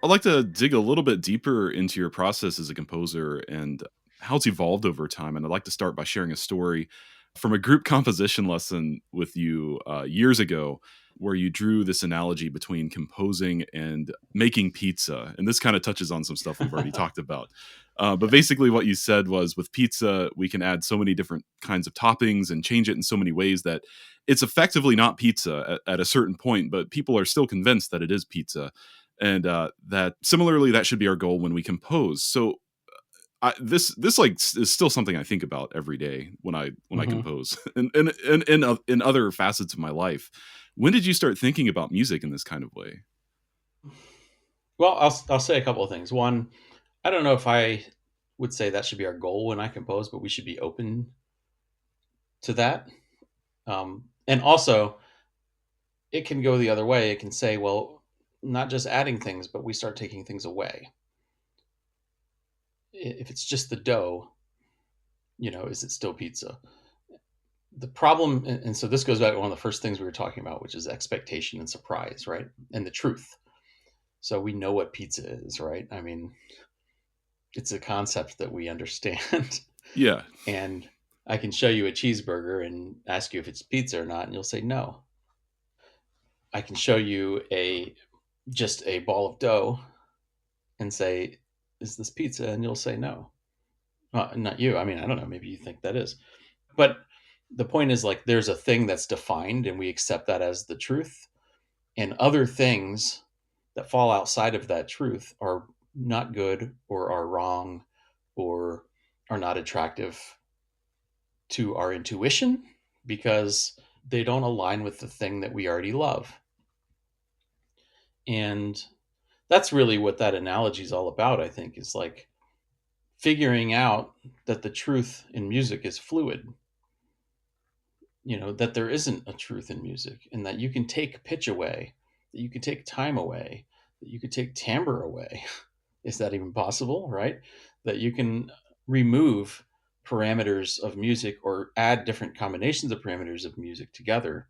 I'd like to dig a little bit deeper into your process as a composer and how it's evolved over time. And I'd like to start by sharing a story from a group composition lesson with you years ago, where you drew this analogy between composing and making pizza. And this kind of touches on some stuff we've already talked about. But Yeah. basically, what you said was with pizza, we can add so many different kinds of toppings and change it in so many ways that it's effectively not pizza at a certain point, but people are still convinced that it is pizza. And that similarly, that should be our goal when we compose. So this like is still something I think about every day when I hmm compose, and in other facets of my life. When did you start thinking about music in this kind of way? Well, I'll say a couple of things. One, I don't know if I would say that should be our goal when I compose, but we should be open to that. And also, it can go the other way. It can say, well, not just adding things, but we start taking things away. If it's just the dough, is it still pizza? The problem, and so this goes back to one of the first things we were talking about, which is expectation and surprise, right? And the truth. So we know what pizza is, right? I mean, it's a concept that we understand. Yeah, And I can show you a cheeseburger and ask you if it's pizza or not, and you'll say no. I can show you a just a ball of dough and say, "Is this pizza?" And you'll say no. Well, not you. I mean, I don't know. Maybe you think that is, but the point is like there's a thing that's defined, and we accept that as the truth, and other things that fall outside of that truth are not good or are wrong or are not attractive to our intuition because they don't align with the thing that we already love. And that's really what that analogy is all about, I think, is like figuring out that the truth in music is fluid, that there isn't a truth in music and that you can take pitch away, that you can take time away, that you could take timbre away. Is that even possible, right? That you can remove parameters of music or add different combinations of parameters of music together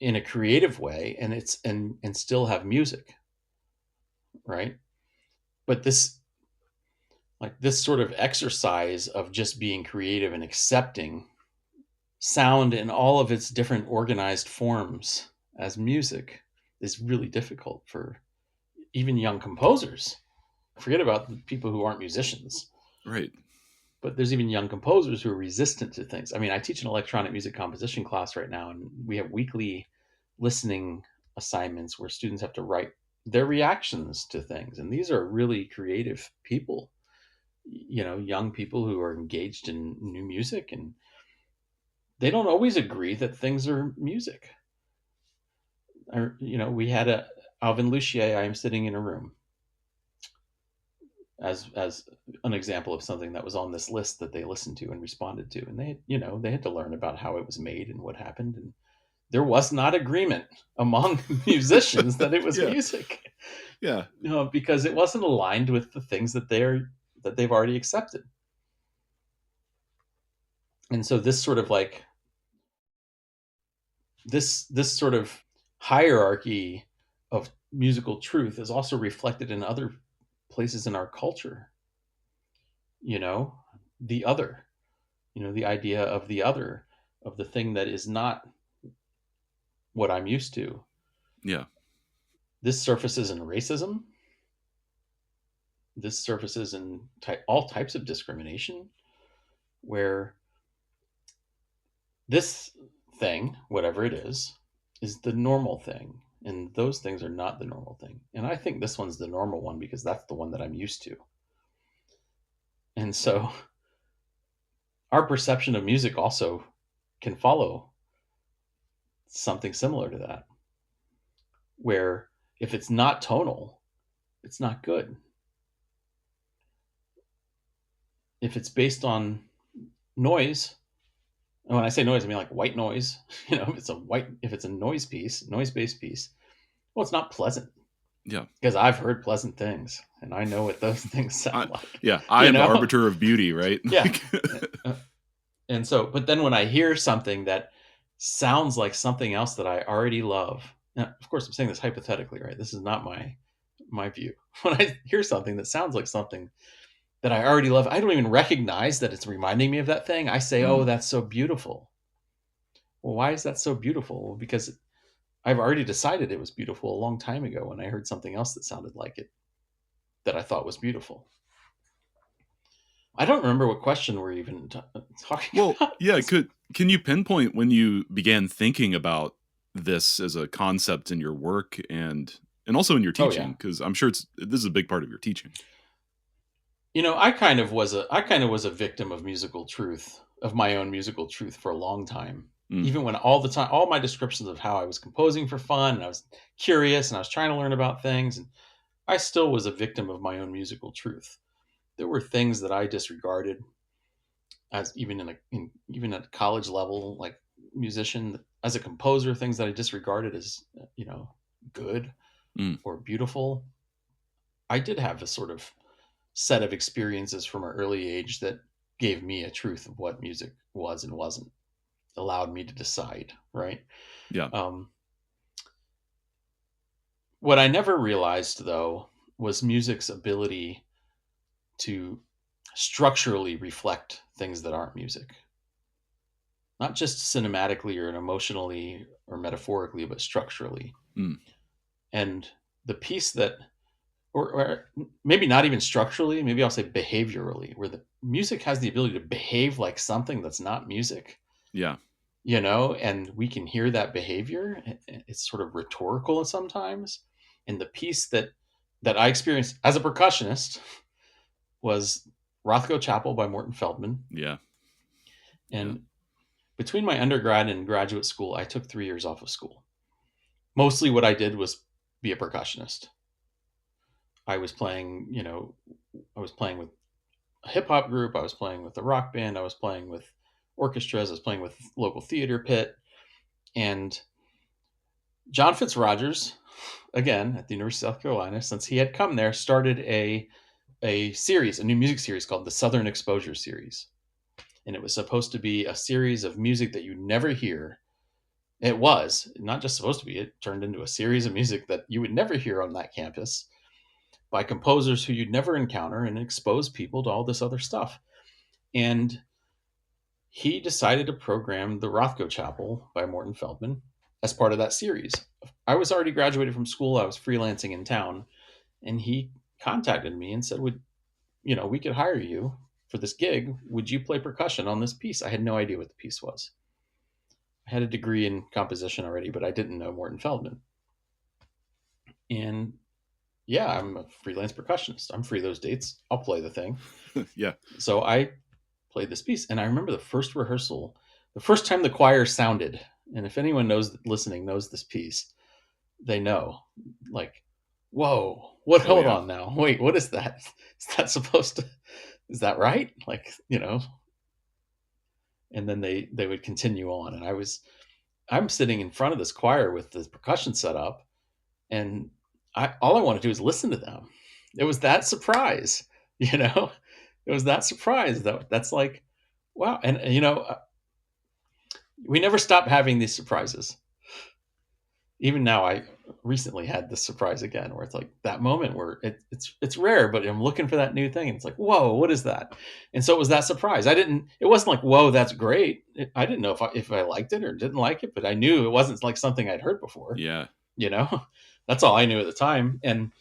in a creative way and still have music, right? But this sort of exercise of just being creative and accepting sound in all of its different organized forms as music is really difficult for even young composers. Forget about the people who aren't musicians, right. but there's even young composers who are resistant to things. I mean, I teach an electronic music composition class right now, and we have weekly listening assignments where students have to write their reactions to things. And these are really creative people, young people who are engaged in new music, and they don't always agree that things are music. Or, we had Alvin Lucier, I Am Sitting in a Room, as an example of something that was on this list that they listened to and responded to, and they had to learn about how it was made and what happened, and there was not agreement among musicians that it was Yeah, music, yeah, because it wasn't aligned with the things that they've already accepted. And so this sort of like this sort of hierarchy of musical truth is also reflected in other places in our culture. you know the other, the idea of the other, of the thing that is not what I'm used to. yeah. This surfaces in racism. This surfaces in all types of discrimination, where this thing, whatever it is the normal thing. And those things are not the normal thing. And I think this one's the normal one because that's the one that I'm used to. And so our perception of music also can follow something similar to that, where if it's not tonal, it's not good. If it's based on noise, and when I say noise, I mean like white noise, if it's a noise based piece, well, it's not pleasant, Yeah. because I've heard pleasant things and I know what those things I, sound like, yeah, I you am the know? arbiter of beauty, right? Yeah. And so, but then when I hear something that sounds like something else that I already love, now, of course, I'm saying this hypothetically, right? This is not my my view. When I hear something that sounds like something that I already love, I don't even recognize that it's reminding me of that thing. I say, oh, that's so beautiful. Well, why is that so beautiful? Well, because I've already decided it was beautiful a long time ago when I heard something else that sounded like it that I thought was beautiful. I don't remember what question we're even talking about. Yeah, can you pinpoint when you began thinking about this as a concept in your work and also in your teaching? Because I'm sure this is a big part of your teaching. I kind of was a victim of musical truth, of my own musical truth for a long time. Even when all my descriptions of how I was composing for fun, and I was curious and I was trying to learn about things, and I still was a victim of my own musical truth. There were things that I disregarded as even even at college level, like musician, as a composer, things that I disregarded as, good or beautiful. I did have a sort of set of experiences from an early age that gave me a truth of what music was and wasn't, allowed me to decide, right? Yeah. What I never realized, though, was music's ability to structurally reflect things that aren't music. Not just cinematically or emotionally or metaphorically, but structurally. And the piece that, or maybe not even structurally, maybe I'll say behaviorally, where the music has the ability to behave like something that's not music. Yeah. And we can hear that behavior. It's sort of rhetorical sometimes. And the piece that I experienced as a percussionist was Rothko Chapel by Morton Feldman. Yeah. And between my undergrad and graduate school, I took 3 years off of school. Mostly what I did was be a percussionist. I was playing with a hip hop group. I was playing with a rock band. I was playing with orchestras. I was playing with local theater pit. And John Fitzrogers, again, at the University of South Carolina, since he had come there, started a series, a new music series called the Southern Exposure Series. And it was supposed to be a series of music that you never hear. It was not just supposed to be, it turned into a series of music that you would never hear on that campus by composers who you'd never encounter, and expose people to all this other stuff. And he decided to program the Rothko Chapel by Morton Feldman as part of that series. I was already graduated from school. I was freelancing in town, and he contacted me and said, we could hire you for this gig. Would you play percussion on this piece? I had no idea what the piece was. I had a degree in composition already, but I didn't know Morton Feldman. And yeah, I'm a freelance percussionist. I'm free those dates. I'll play the thing. Yeah. So I played this piece, and I remember the first rehearsal, the first time the choir sounded. And if anyone listening knows this piece, they know, like, whoa, what? Hold on now. Wait, what is that? Is that supposed to? Is that right? Like, And then they would continue on, and I'm sitting in front of this choir with the percussion set up, and all I want to do is listen to them. It was that surprise, It was that surprise that's like, wow. And we never stop having these surprises. Even now, I recently had this surprise again, where it's like that moment where it's rare, but I'm looking for that new thing, and it's like, whoa, what is that? And so it was that surprise. It wasn't like, whoa, that's great. I didn't know if I liked it or didn't like it, but I knew it wasn't like something I'd heard before. Yeah. That's all I knew at the time. And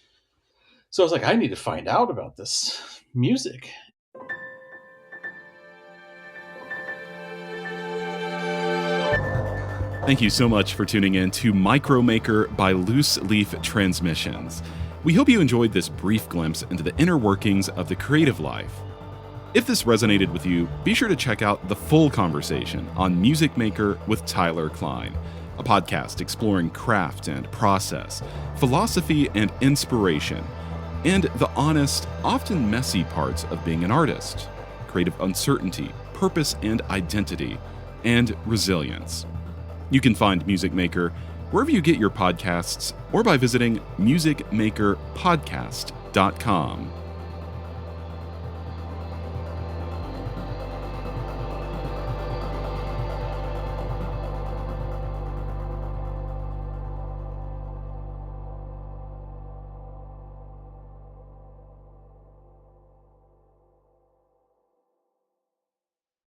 so I was like, I need to find out about this music. Thank you so much for tuning in to Micromaker by Loose Leaf Transmissions. We hope you enjoyed this brief glimpse into the inner workings of the creative life. If this resonated with you, be sure to check out the full conversation on Music Maker with Tyler Kline, a podcast exploring craft and process, philosophy and inspiration, and the honest, often messy parts of being an artist, creative uncertainty, purpose and identity, and resilience. You can find Music Maker wherever you get your podcasts or by visiting musicmakerpodcast.com.